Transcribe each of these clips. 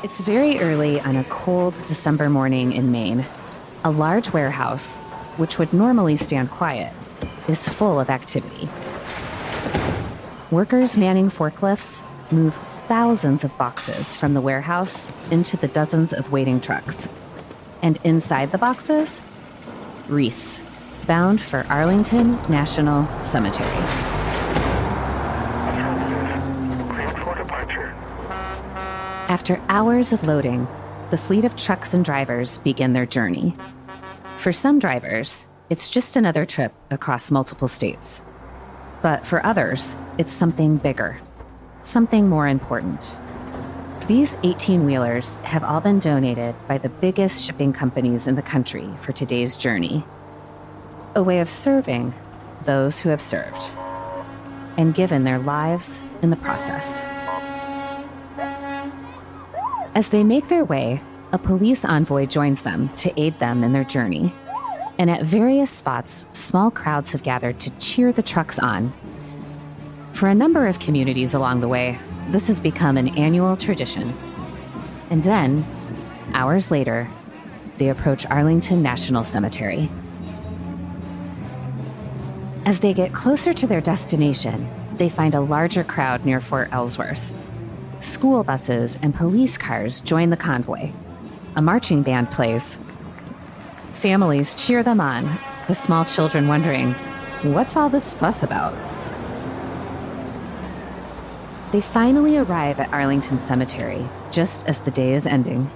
It's very early on a cold December morning in Maine. A large warehouse, which would normally stand quiet, is full of activity. Workers manning forklifts move thousands of boxes from the warehouse into the dozens of waiting trucks. And inside the boxes, wreaths, bound for Arlington National Cemetery. After hours of loading, the fleet of trucks and drivers begin their journey. For some drivers, it's just another trip across multiple states. But for others, it's something bigger, something more important. These 18-wheelers have all been donated by the biggest shipping companies in the country for today's journey. A way of serving those who have served and given their lives in the process. As they make their way, a police envoy joins them to aid them in their journey. And at various spots, small crowds have gathered to cheer the trucks on. For a number of communities along the way, this has become an annual tradition. And then, hours later, they approach Arlington National Cemetery. As they get closer to their destination, they find a larger crowd near Fort Ellsworth. School buses and police cars join the convoy. A marching band plays. Families cheer them on, the small children wondering, what's all this fuss about? They finally arrive at Arlington Cemetery, just as the day is ending.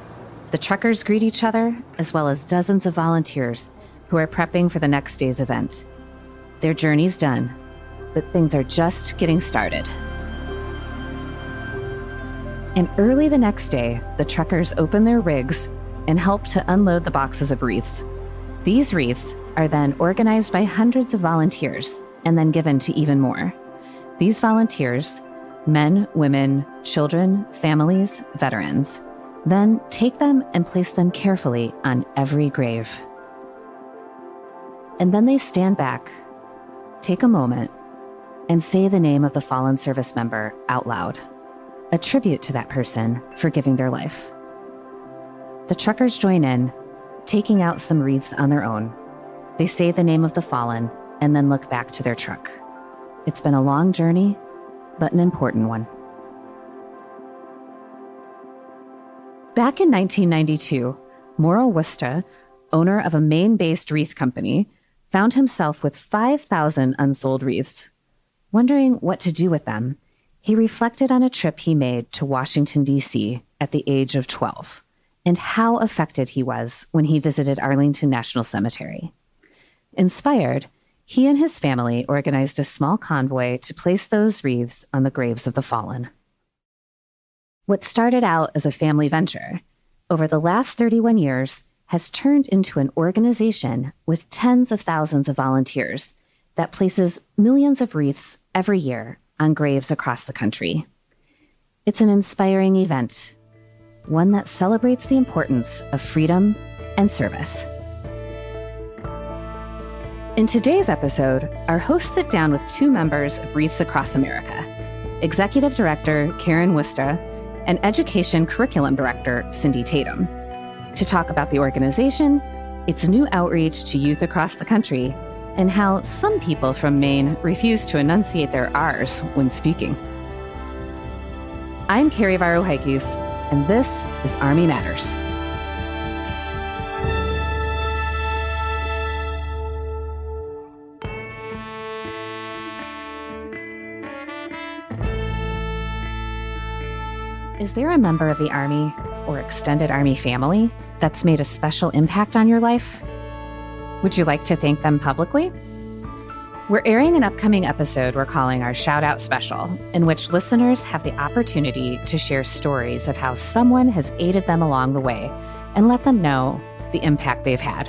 The truckers greet each other, as well as dozens of volunteers who are prepping for the next day's event. Their journey's done, but things are just getting started. And early the next day, the truckers open their rigs and help to unload the boxes of wreaths. These wreaths are then organized by hundreds of volunteers and then given to even more. These volunteers, men, women, children, families, veterans, then take them and place them carefully on every grave. And then they stand back, take a moment, and say the name of the fallen service member out loud. A tribute to that person for giving their life. The truckers join in, taking out some wreaths on their own. They say the name of the fallen and then look back to their truck. It's been a long journey, but an important one. Back in 1992, Morrill Worcester, owner of a Maine-based wreath company, found himself with 5,000 unsold wreaths. Wondering what to do with them, he reflected on a trip he made to Washington, D.C. at the age of 12, and how affected he was when he visited Arlington National Cemetery. Inspired, he and his family organized a small convoy to place those wreaths on the graves of the fallen. What started out as a family venture, over the last 31 years, has turned into an organization with tens of thousands of volunteers that places millions of wreaths every year on graves across the country. It's an inspiring event, one that celebrates the importance of freedom and service. In today's episode, our hosts sit down with two members of Wreaths Across America, Executive Director Karen Worcester and Education Curriculum Director Cindy Tatum, to talk about the organization, its new outreach to youth across the country, and how some people from Maine refuse to enunciate their R's when speaking. I'm Carrie Varohaikis, and this is Army Matters. Is there a member of the Army or extended Army family that's made a special impact on your life? Would you like to thank them publicly? We're airing an upcoming episode we're calling our Shout Out Special, in which listeners have the opportunity to share stories of how someone has aided them along the way and let them know the impact they've had.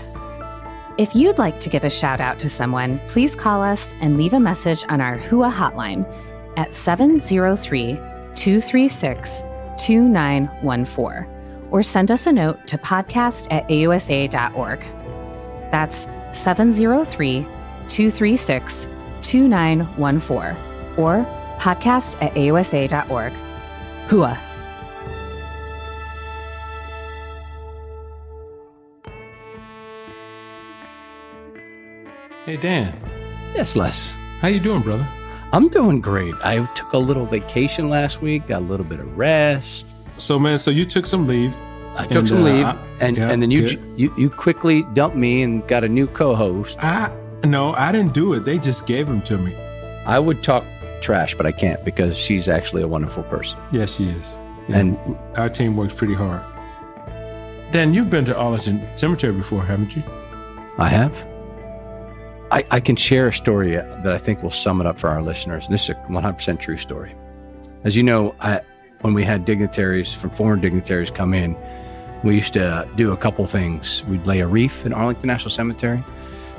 If you'd like to give a shout out to someone, please call us and leave a message on our HUA hotline at 703-236-2914, or send us a note to podcast@ausa.org. That's 703-236-2914 or podcast@ausa.org. HUA. Hey, Dan. Yes, Les. How you doing, brother? I'm doing great. I took a little vacation last week, got a little bit of rest. So, man, you took some leave. I took some leave, and then you quickly dumped me and got a new co-host. No, I didn't do it. They just gave him to me. I would talk trash, but I can't because she's actually a wonderful person. Yes, she is. And our team works pretty hard. Dan, you've been to Arlington Cemetery before, haven't you? I have. I can share a story that I think will sum it up for our listeners. This is a 100% true story. As you know, when we had dignitaries from foreign dignitaries come in, we used to do a couple things. We'd lay a wreath in Arlington National Cemetery.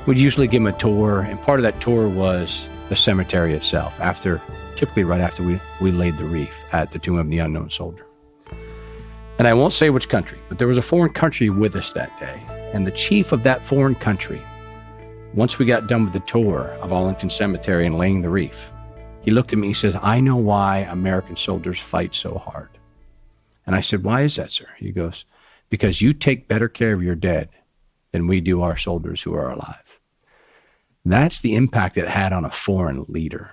We'd usually give them a tour, and part of that tour was the cemetery itself, typically right after we laid the wreath at the Tomb of the Unknown Soldier. And I won't say which country, but there was a foreign country with us that day, and the chief of that foreign country, once we got done with the tour of Arlington Cemetery and laying the wreath, he looked at me and he says, "I know why American soldiers fight so hard." And I said, "Why is that, sir?" He goes, "Because you take better care of your dead than we do our soldiers who are alive." That's the impact it had on a foreign leader.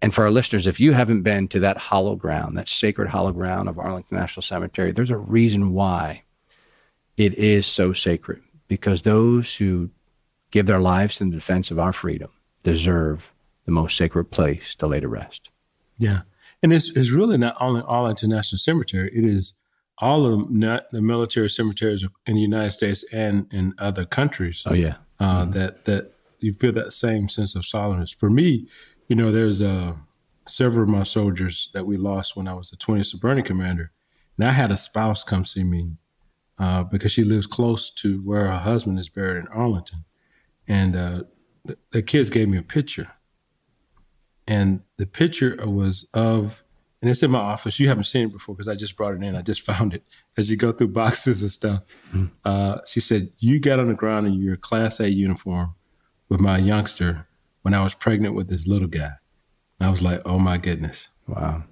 And for our listeners, if you haven't been to that hollow ground, that sacred hollow ground of Arlington National Cemetery, there's a reason why it is so sacred. Because those who give their lives in the defense of our freedom deserve the most sacred place to lay to rest. Yeah. And it's really not only Arlington National Cemetery, it is all of the military cemeteries in the United States and in other countries. Oh, yeah. That you feel that same sense of solemnness. For me, there's several of my soldiers that we lost when I was the 20th Suburban Commander. And I had a spouse come see me because she lives close to where her husband is buried in Arlington. And the kids gave me a picture. And the picture was of, and it's in my office. You haven't seen it before because I just brought it in. I just found it as you go through boxes and stuff. She said, "You got on the ground in your Class A uniform with my youngster when I was pregnant with this little guy." And I was like, oh, my goodness. Wow.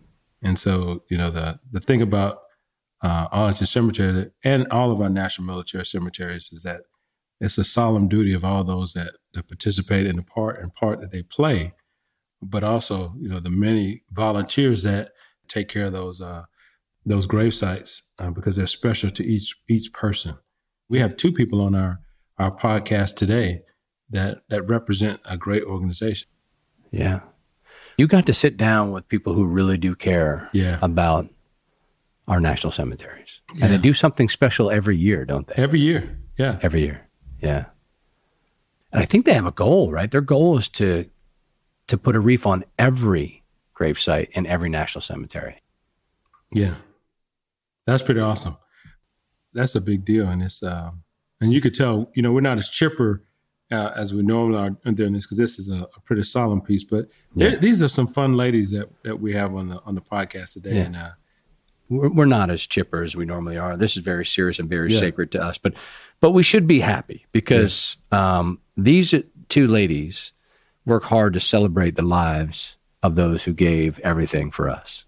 And so, the thing about Arlington Cemetery and all of our national military cemeteries is that it's a solemn duty of all those that participate in the part that they play, but also, the many volunteers that take care of those grave sites because they're special to each person. We have two people on our podcast today that represent a great organization. Yeah. You got to sit down with people who really do care about our national cemeteries. Yeah. And they do something special every year, don't they? Every year. Yeah. Every year. Yeah. And I think they have a goal, right? Their goal is to put a wreath on every gravesite in every national cemetery. Yeah. That's pretty awesome. That's a big deal. And it's, and you could tell, we're not as chipper as we normally are doing this because this is a pretty solemn piece, but these are some fun ladies that we have on the podcast today. Yeah. And, we're not as chipper as we normally are. This is very serious and very sacred to us, but we should be happy because these two ladies work hard to celebrate the lives of those who gave everything for us.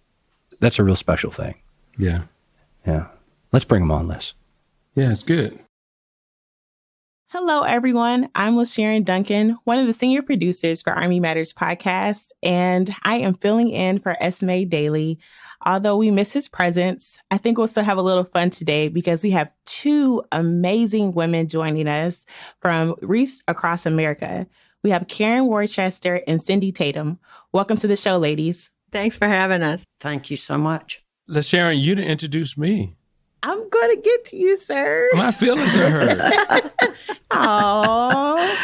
That's a real special thing. Yeah. Yeah. Let's bring them on, Les. Yeah, it's good. Hello, everyone. I'm LaSherryn Duncan, one of the senior producers for Army Matters podcast, and I am filling in for SMA Daily. Although we miss his presence, I think we'll still have a little fun today because we have two amazing women joining us from Wreaths Across America. We have Karen Worcester and Cindy Tatum. Welcome to the show, ladies. Thanks for having us. Thank you so much. LaSherryn, you didn't introduce me. I'm going to get to you, sir. My feelings are hurt. Oh,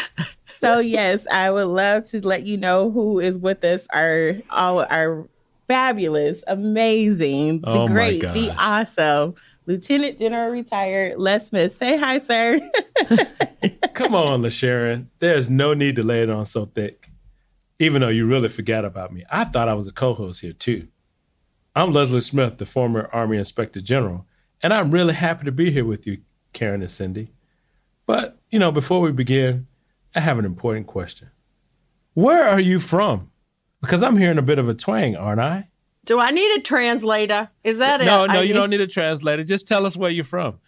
so yes, I would love to let you know who is with us. Our fabulous, amazing, the great, the awesome Lieutenant General retired Les Smith. Say hi, sir. Come on, LaSherryn. There's no need to lay it on so thick. Even though you really forgot about me. I thought I was a co-host here too. I'm Leslie Smith, the former Army Inspector General, and I'm really happy to be here with you, Karen and Cindy. But, before we begin, I have an important question. Where are you from? Because I'm hearing a bit of a twang, aren't I? Do I need a translator? Is that it? No, you don't need a translator. Just tell us where you're from.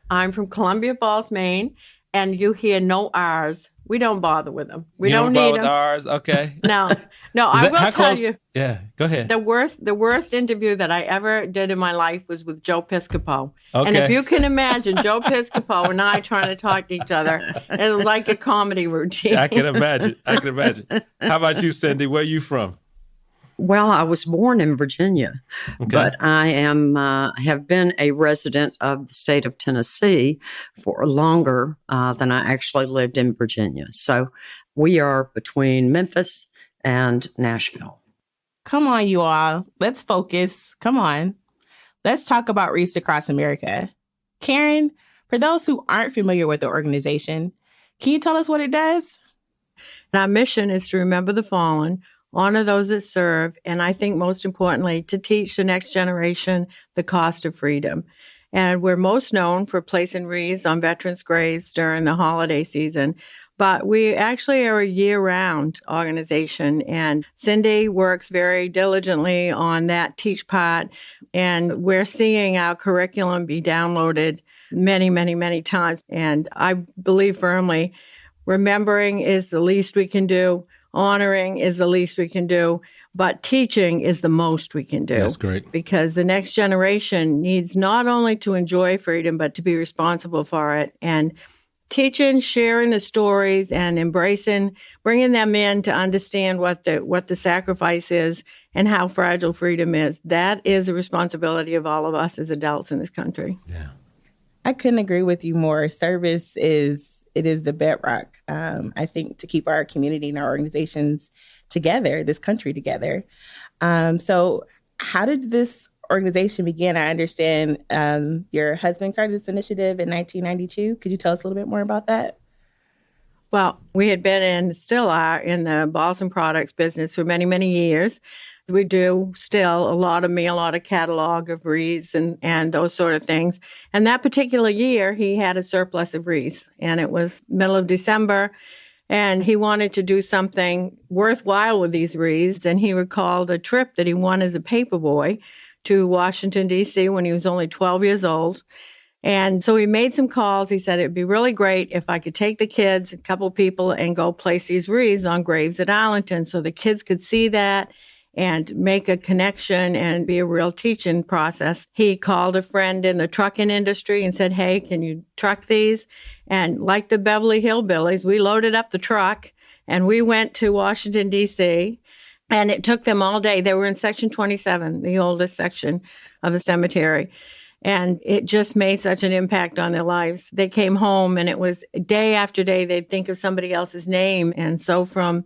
I'm from Columbia Falls, Maine, and you hear no R's, we don't bother with them. We you don't bother need with them. R's? Okay. No. So I will tell you. Yeah, go ahead. The worst interview that I ever did in my life was with Joe Piscopo. Okay. And if you can imagine Joe Piscopo and I trying to talk to each other, it was like a comedy routine. I can imagine. How about you, Cindy? Where are you from? Well, I was born in Virginia, but I have been a resident of the state of Tennessee for longer than I actually lived in Virginia. So we are between Memphis and Nashville. Come on, you all. Let's focus. Come on. Let's talk about Wreaths Across America. Karen, for those who aren't familiar with the organization, can you tell us what it does? Our mission is to remember the fallen, honor those that serve, and I think most importantly, to teach the next generation the cost of freedom. And we're most known for placing wreaths on veterans' graves during the holiday season. But we actually are a year-round organization, and Cindy works very diligently on that teach part, and we're seeing our curriculum be downloaded many, many, many times. And I believe firmly, remembering is the least we can do, honoring is the least we can do, but teaching is the most we can do. That's great. Because the next generation needs not only to enjoy freedom, but to be responsible for it. And teaching, sharing the stories, and embracing, bringing them in to understand what the sacrifice is and how fragile freedom is. That is a responsibility of all of us as adults in this country. Yeah, I couldn't agree with you more. Service is the bedrock, I think, to keep our community and our organizations together, this country together. So how did this organization begin? I understand your husband started this initiative in 1992. Could you tell us a little bit more about that? Well, we had been and still are in the balsam products business for many, many years. We do still a lot of mail order catalog of wreaths and those sort of things. And that particular year, he had a surplus of wreaths, and it was middle of December, and he wanted to do something worthwhile with these wreaths. And he recalled a trip that he won as a paper boy to Washington, D.C. when he was only 12 years old. And so he made some calls. He said it'd be really great if I could take the kids, a couple people, and go place these wreaths on graves at Arlington so the kids could see that and make a connection and be a real teaching process. He called a friend in the trucking industry and said, hey, can you truck these? And like the Beverly Hillbillies, we loaded up the truck and we went to Washington, D.C., and it took them all day. They were in section 27, the oldest section of the cemetery. And it just made such an impact on their lives. They came home and it was day after day, they'd think of somebody else's name. And so from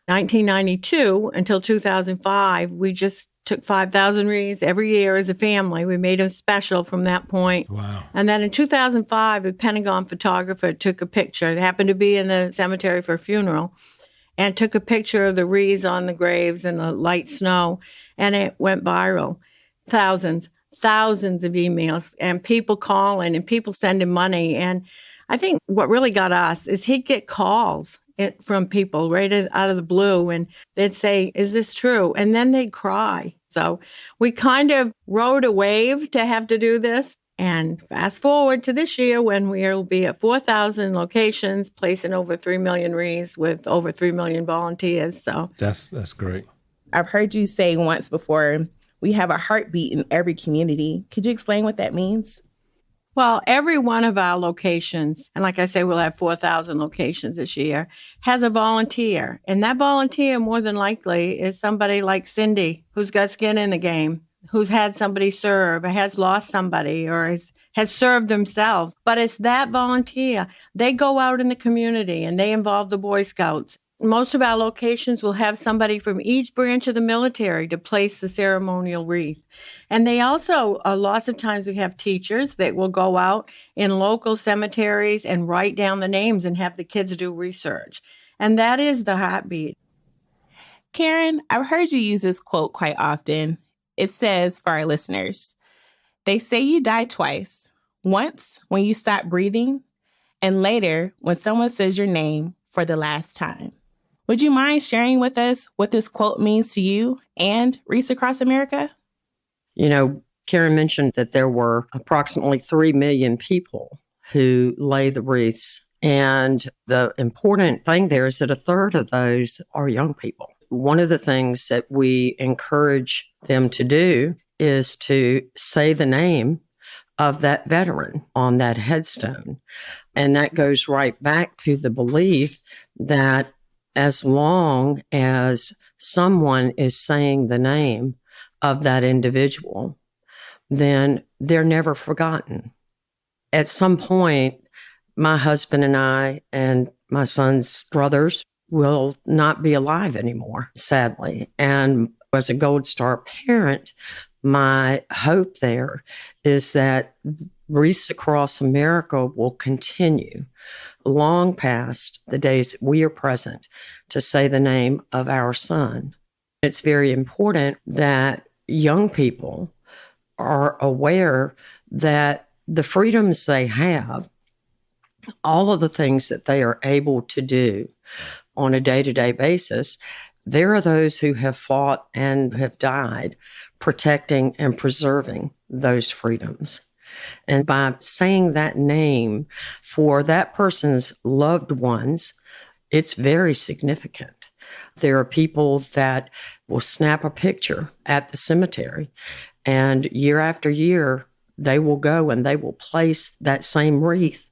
1992 until 2005, we just took 5,000 wreaths every year as a family. We made them special from that point. Wow. And then in 2005, a Pentagon photographer took a picture. It happened to be in the cemetery for a funeral, and took a picture of the wreaths on the graves in the light snow, and it went viral. Thousands of emails, and people calling and people sending money. And I think what really got us is he'd get calls from people right out of the blue, and they'd say, is this true? And then they'd cry. So we kind of rode a wave to have to do this. And fast forward to this year when we'll be at 4,000 locations, placing over 3 million wreaths with over 3 million volunteers. So that's great. I've heard you say once before, we have a heartbeat in every community. Could you explain what that means? Well, every one of our locations, and like I say, we'll have 4,000 locations this year, has a volunteer. And that volunteer, more than likely, is somebody like Cindy, who's got skin in the game, who's had somebody serve, or has lost somebody, or has served themselves. But it's that volunteer. They go out in the community and they involve the Boy Scouts. Most of our locations will have somebody from each branch of the military to place the ceremonial wreath. And they also, lots of times we have teachers that will go out in local cemeteries and write down the names and have the kids do research. And that is the heartbeat. Karen, I've heard you use this quote quite often. It says, for our listeners, they say you die twice. Once when you stop breathing, and later when someone says your name for the last time. Would you mind sharing with us what this quote means to you and Wreaths Across America? You know, Karen mentioned that there were approximately 3 million people who lay the wreaths And the important thing there is that a third of those are young people. One of the things that we encourage them to do is to say the name of that veteran on that headstone. And that goes right back to the belief that as long as someone is saying the name of that individual, then they're never forgotten. At some point, my husband and I and my son's brothers will not be alive anymore, sadly. And as a Gold Star parent, my hope there is that Wreaths Across America will continue long past the days that we are present to say the name of our son. It's very important that young people are aware that the freedoms they have, all of the things that they are able to do on a day-to-day basis, there are those who have fought and have died protecting and preserving those freedoms. And by saying that name for that person's loved ones, it's very significant. There are people that will snap a picture at the cemetery, and year after year, they will go and they will place that same wreath,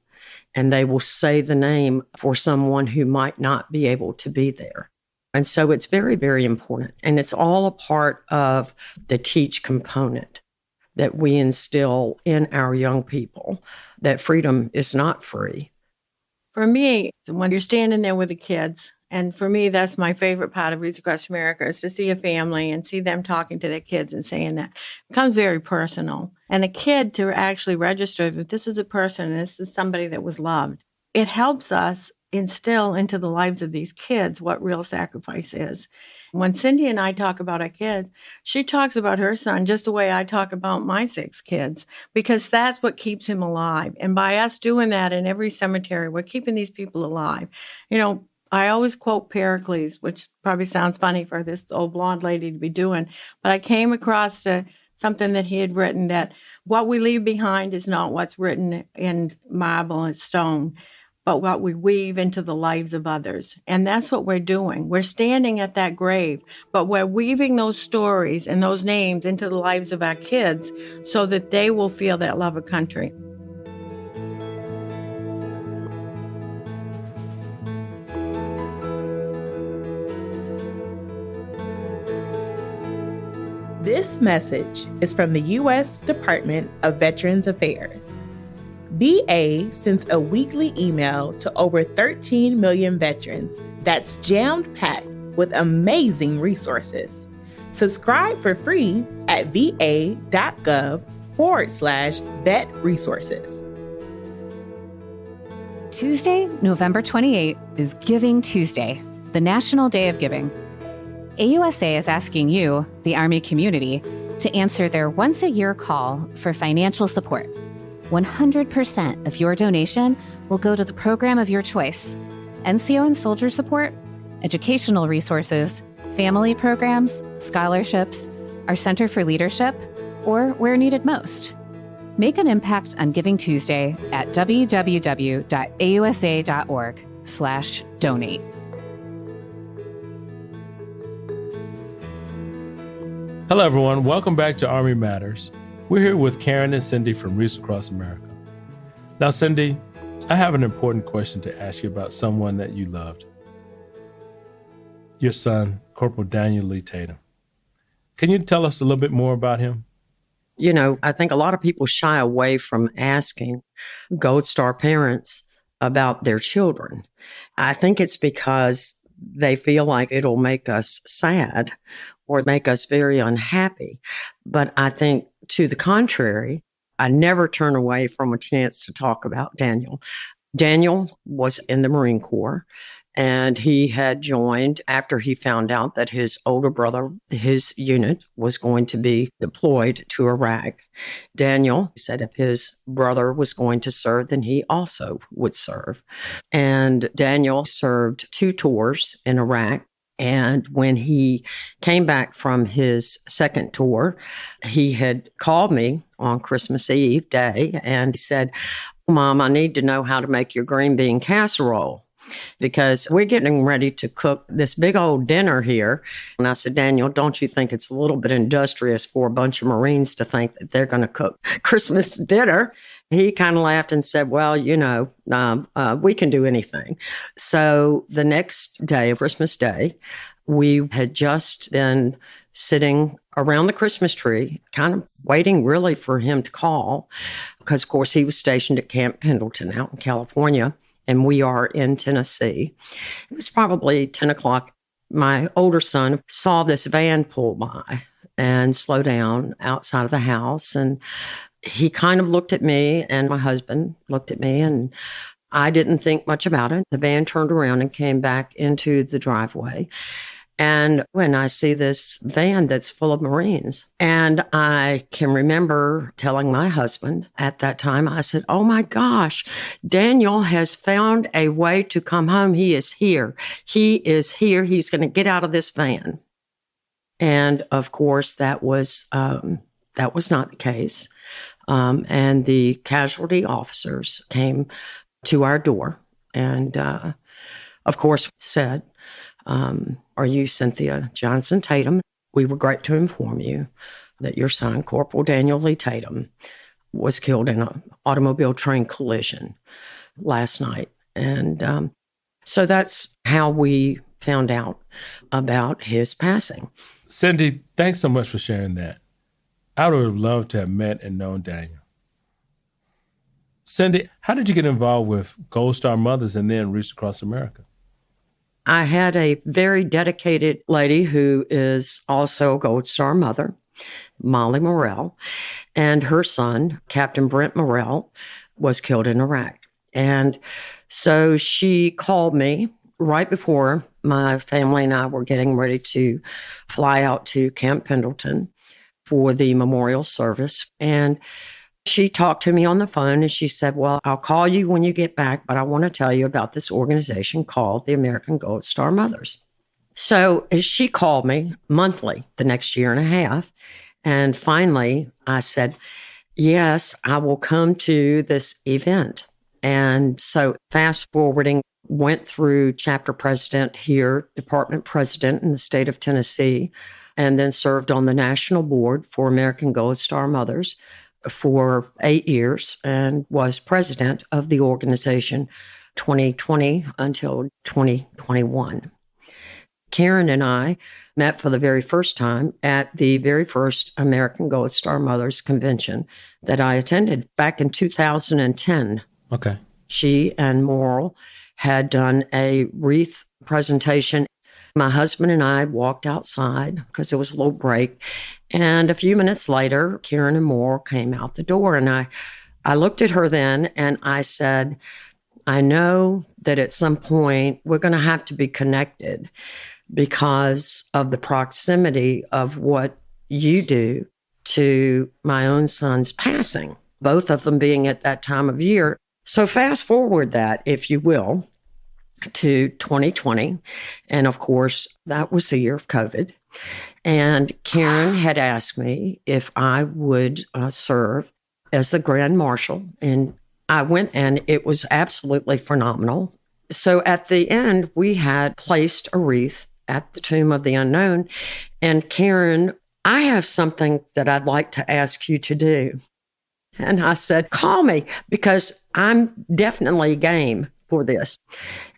and they will say the name for someone who might not be able to be there. And so it's very, very important. And it's all a part of the teach component that we instill in our young people, that freedom is not free. For me, when you're standing there with the kids, and for me, that's my favorite part of Wreaths Across America, is to see a family and see them talking to their kids and saying that. It becomes very personal. And a kid to actually register that this is a person, and this is somebody that was loved. It helps us instill into the lives of these kids what real sacrifice is. When Cindy and I talk about our kids, she talks about her son just the way I talk about my 6 kids, because that's what keeps him alive. And by us doing that in every cemetery, we're keeping these people alive. You know, I always quote Pericles, which probably sounds funny for this old blonde lady to be doing, but I came across something that he had written, that what we leave behind is not what's written in marble and stone, but what we weave into the lives of others. And that's what we're doing. We're standing at that grave, but we're weaving those stories and those names into the lives of our kids so that they will feel that love of country. This message is from the U.S. Department of Veterans Affairs. VA sends a weekly email to over 13 million veterans that's jam-packed with amazing resources. Subscribe for free at va.gov/vet resources. Tuesday, November 28th is Giving Tuesday, the National Day of Giving. AUSA is asking you, the Army community, to answer their once-a-year call for financial support. 100% of your donation will go to the program of your choice: NCO and soldier support, educational resources, family programs, scholarships, our Center for Leadership, or where needed most. Make an impact on Giving Tuesday at www.ausa.org/donate. Hello, everyone. Welcome back to Army Matters. We're here with Karen and Cindy from Wreaths Across America. Now, Cindy, I have an important question to ask you about someone that you loved. Your son, Corporal Daniel Lee Tatum. Can you tell us a little bit more about him? You know, I think a lot of people shy away from asking Gold Star parents about their children. I think it's because they feel like it'll make us sad or make us very unhappy. But I think to the contrary, I never turn away from a chance to talk about Daniel. Daniel was in the Marine Corps, and he had joined after he found out that his older brother, his unit, was going to be deployed to Iraq. Daniel said if his brother was going to serve, then he also would serve. And Daniel served 2 tours in Iraq. And when he came back from his second tour, he had called me on Christmas Eve day and he said, Mom, I need to know how to make your green bean casserole because we're getting ready to cook this big old dinner here. And I said, Daniel, don't you think it's a little bit industrious for a bunch of Marines to think that they're going to cook Christmas dinner? He kind of laughed and said, well, we can do anything. So the next day, Christmas Day, we had just been sitting around the Christmas tree, kind of waiting really for him to call, because, of course, he was stationed at Camp Pendleton out in California, and we are in Tennessee. It was probably 10 o'clock. My older son saw this van pull by and slow down outside of the house, and he kind of looked at me, and my husband looked at me, and I didn't think much about it. The van turned around and came back into the driveway. And when I see this van that's full of Marines, and I can remember telling my husband at that time, I said, oh my gosh, Daniel has found a way to come home. He is here. He is here. He's going to get out of this van. And of course, that was not the case. And the casualty officers came to our door and, of course, said, are you Cynthia Johnson Tatum? We regret to inform you that your son, Corporal Daniel Lee Tatum, was killed in an automobile train collision last night. And so that's how we found out about his passing. Cindy, thanks so much for sharing that. I would have loved to have met and known Daniel. Cindy, how did you get involved with Gold Star Mothers and then Wreaths Across America? I had a very dedicated lady who is also a Gold Star mother, Molly Morrill, and her son, Captain Brent Morrill, was killed in Iraq. And so she called me right before my family and I were getting ready to fly out to Camp Pendleton for the memorial service. And she talked to me on the phone and she said, well, I'll call you when you get back, but I want to tell you about this organization called the American Gold Star Mothers. So she called me monthly the next year and a half. And finally, I said, yes, I will come to this event. And so fast forwarding, went through chapter president here, department president in the state of Tennessee, and then served on the national board for American Gold Star Mothers for 8 years and was president of the organization 2020 until 2021. Karen and I met for the very first time at the very first American Gold Star Mothers convention that I attended back in 2010. Okay. She and Morrill had done a wreath presentation. My husband and I walked outside because there was a little break. And a few minutes later, Karen and Morrill came out the door. And I looked at her then and I said, I know that at some point we're going to have to be connected because of the proximity of what you do to my own son's passing, both of them being at that time of year. So fast forward that, if you will, to 2020. And of course, that was the year of COVID. And Karen had asked me if I would serve as the Grand Marshal. And I went, and it was absolutely phenomenal. So at the end, we had placed a wreath at the Tomb of the Unknown. And Karen, I have something that I'd like to ask you to do. And I said, call me, because I'm definitely game for this.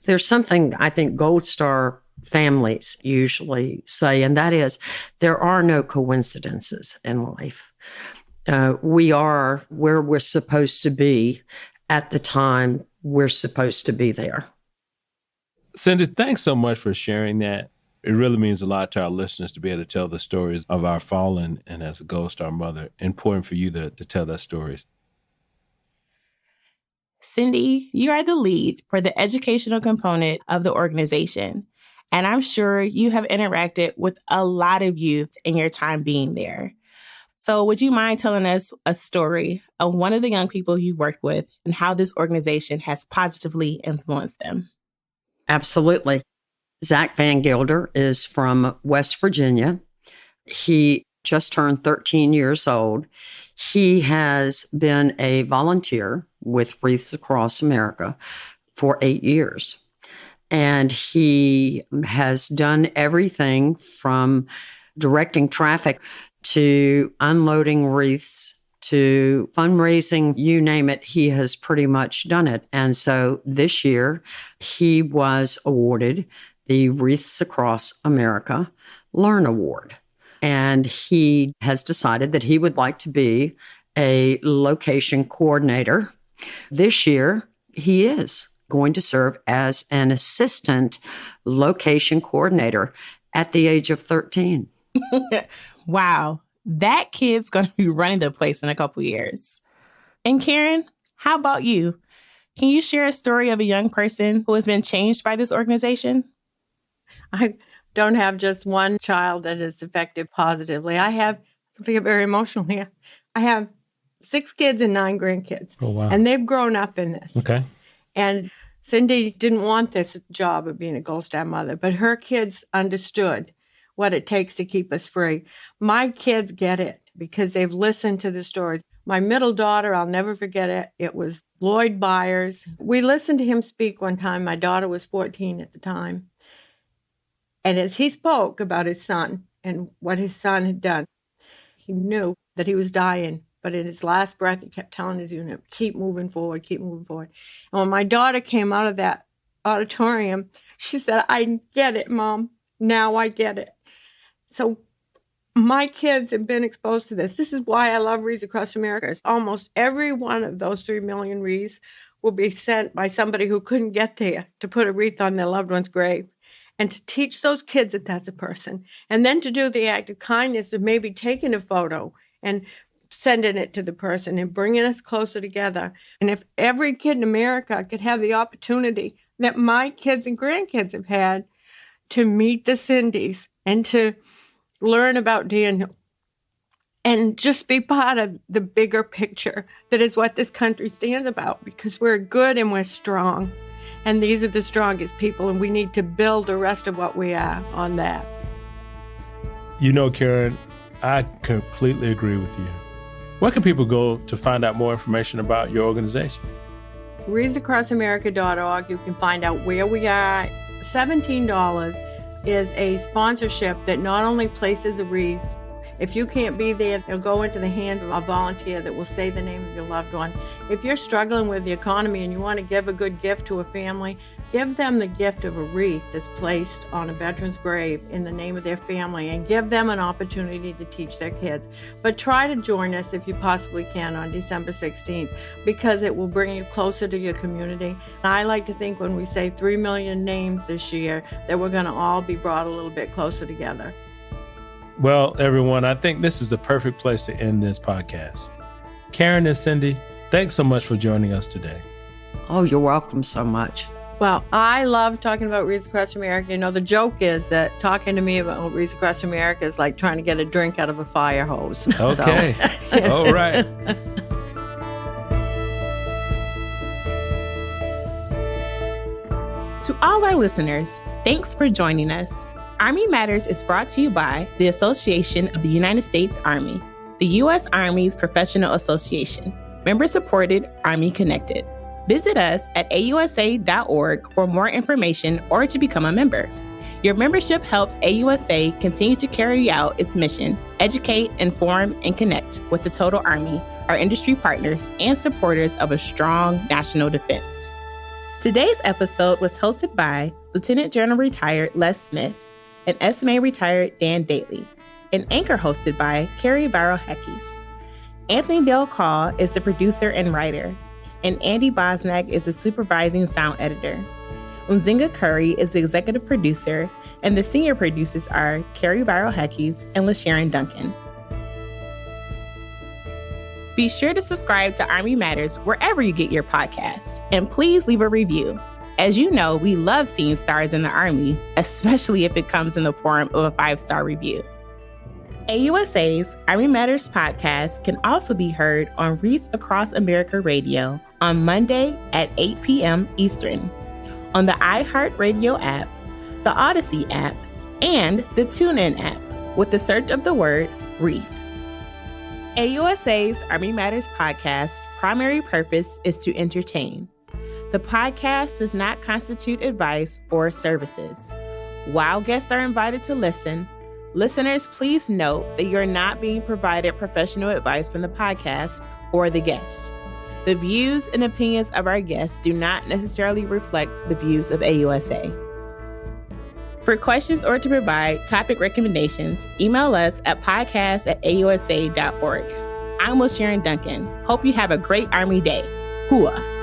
There's something I think Gold Star families usually say, and that is there are no coincidences in life. We are where we're supposed to be at the time we're supposed to be there. Cindy, thanks so much for sharing that. It really means a lot to our listeners to be able to tell the stories of our fallen, and as a Gold Star mother, important for you to tell that stories. Cindy, you are the lead for the educational component of the organization, and I'm sure you have interacted with a lot of youth in your time being there. So would you mind telling us a story of one of the young people you worked with and how this organization has positively influenced them? Absolutely. Zach Van Gilder is from West Virginia. He just turned 13 years old. He has been a volunteer with Wreaths Across America for 8 years. And he has done everything from directing traffic to unloading wreaths to fundraising, you name it, he has pretty much done it. And so this year, he was awarded the Wreaths Across America Learn Award. And he has decided that he would like to be a location coordinator. This year, he is going to serve as an assistant location coordinator at the age of 13. Wow. That kid's going to be running the place in a couple years. And Karen, how about you? Can you share a story of a young person who has been changed by this organization? I don't have just one child that is affected positively. I have, to get very emotional here, I have 6 kids and 9 grandkids. Oh, wow. And they've grown up in this. Okay. And Cindy didn't want this job of being a Gold Star mother, but her kids understood what it takes to keep us free. My kids get it because they've listened to the stories. My middle daughter, I'll never forget it. It was Lloyd Byers. We listened to him speak one time. My daughter was 14 at the time. And as he spoke about his son and what his son had done, he knew that he was dying. But in his last breath, he kept telling his unit, keep moving forward, keep moving forward. And when my daughter came out of that auditorium, she said, I get it, Mom. Now I get it. So my kids have been exposed to this. This is why I love Wreaths Across America. It's almost every one of those 3 million wreaths will be sent by somebody who couldn't get there to put a wreath on their loved one's grave and to teach those kids that that's a person. And then to do the act of kindness of maybe taking a photo and sending it to the person and bringing us closer together. And if every kid in America could have the opportunity that my kids and grandkids have had to meet the Cindys and to learn about Daniel and just be part of the bigger picture that is what this country stands about, because we're good and we're strong. And these are the strongest people, and we need to build the rest of what we are on that. You know, Karen, I completely agree with you. Where can people go to find out more information about your organization? WreathsAcrossAmerica.org. You can find out where we are. $17 is a sponsorship that not only places a wreath. If you can't be there, it'll go into the hands of a volunteer that will say the name of your loved one. If you're struggling with the economy and you want to give a good gift to a family, give them the gift of a wreath that's placed on a veteran's grave in the name of their family, and give them an opportunity to teach their kids. But try to join us if you possibly can on December 16th, because it will bring you closer to your community. And I like to think when we say 3 million names this year, that we're going to all be brought a little bit closer together. Well, everyone, I think this is the perfect place to end this podcast. Karen and Cindy, thanks so much for joining us today. Oh, you're welcome so much. Well, I love talking about Wreaths Across America. You know, the joke is that talking to me about Wreaths Across America is like trying to get a drink out of a fire hose. Okay. So. All right. To all our listeners, thanks for joining us. Army Matters is brought to you by the Association of the United States Army, the U.S. Army's professional association, member-supported, Army-connected. Visit us at AUSA.org for more information or to become a member. Your membership helps AUSA continue to carry out its mission, educate, inform, and connect with the total Army, our industry partners, and supporters of a strong national defense. Today's episode was hosted by Lieutenant General Retired Les Smith and SMA Retired Dan Daly, and anchor hosted by Carrie Barrow-Heckes. Anthony Del Call is the producer and writer, and Andy Bosnack is the supervising sound editor. Unzinga Curry is the executive producer, and the senior producers are Carrie Barrow-Heckes and LaSherryn Duncan. Be sure to subscribe to Army Matters wherever you get your podcasts, and please leave a review. As you know, we love seeing stars in the Army, especially if it comes in the form of a 5-star review. AUSA's Army Matters podcast can also be heard on Wreaths Across America Radio on Monday at 8 p.m. Eastern, on the iHeart Radio app, the Audacy app, and the TuneIn app with the search of the word Wreath. AUSA's Army Matters podcast primary purpose is to entertain. The podcast does not constitute advice or services. While guests are invited to listen, listeners, please note that you're not being provided professional advice from the podcast or the guest. The views and opinions of our guests do not necessarily reflect the views of AUSA. For questions or to provide topic recommendations, email us at podcast@ausa.org. I'm LaSherryn Duncan. Hope you have a great Army Day. Hooah!